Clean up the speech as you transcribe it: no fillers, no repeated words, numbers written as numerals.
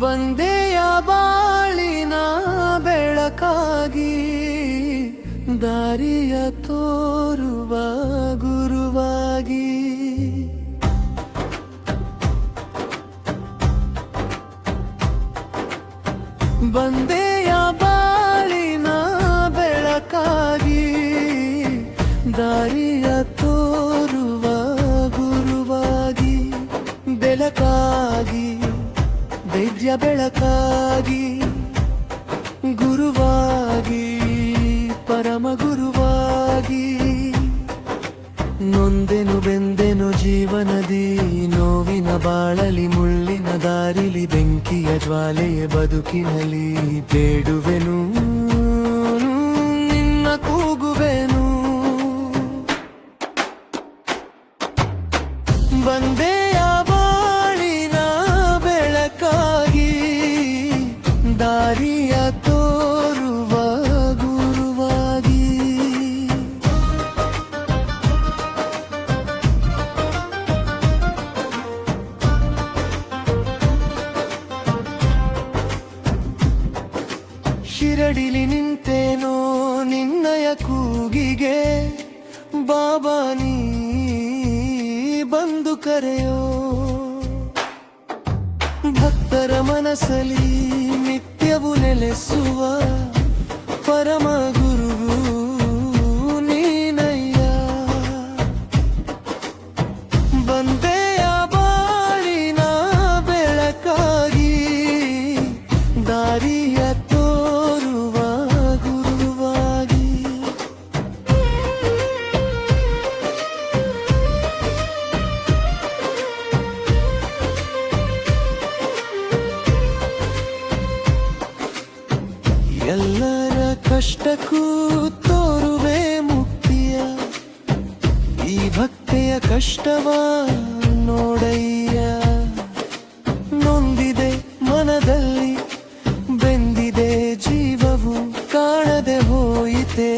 ಬಂದೆಯ ಬಾಳಿನ ಬೆಳಕಾಗಿ ದಾರಿಯ ತೋರುವ ಗುರುವಾಗಿ ಬಂದೆಯ ಬಾಳಿನ ಬೆಳಕಾಗಿ ದಾರಿಯ ತೋರುವ ಗುರುವಾಗಿ ಬೆಳಕಾಗಿ ಧೈರ್ಯ ಬೆಳಕಾಗಿ ಗುರುವಾಗಿ ಪರಮ ಗುರುವಾಗಿ ನೊಂದೆನು ಬೆಂದೆನು ಜೀವನದಿ ನೋವಿನ ಬಾಳಲಿ ಮುಳ್ಳಿನ ದಾರಿಲಿ ಬೆಂಕಿಯ ಜ್ವಾಲೆಯ ಬದುಕಿನಲ್ಲಿ ಬೇಡುವೆನು ನಿನ್ನ ಕೂಗುವೆನು ಬಂದೆಯ ಬಾಳಿನ ಬೆಳಕಾಗಿ ದಾರಿಯ ತೋರುವ ಗುರುವಾಗಿ ಶಿರಡಿಲಿ ನಿಂತೇನೋ ನಿನ್ನಯ ಕೂಗಿಗೆ ಬಾಬಾ ನೀ ಬಂದು ಕರೆಯೋ ಭಕ್ತರ ಮನಸ್ಸಲ್ಲಿ ನಿತ್ಯವು ನೆಲೆಸುವ ಪರಮ ಗುರುವು ನೀನಯ್ಯ ಬಂದೆಯ ಬಾಳಿನ ಬೆಳಕಾಗಿ ದಾರಿಯ ತೋರುವ ಗುರುವಾಗಿ ಎಲ್ಲರ ಕಷ್ಟಕ್ಕೂ ತೋರುವೆ ಮುಕ್ತಿಯ ಈ ಭಕ್ತಿಯ ಕಷ್ಟವ ನೋಡಯ್ಯ ನೊಂದಿದೆ ಮನದಲ್ಲಿ ಬೆಂದಿದೆ ಜೀವವು ಕಾಣದೆ ಹೋಯಿತೆ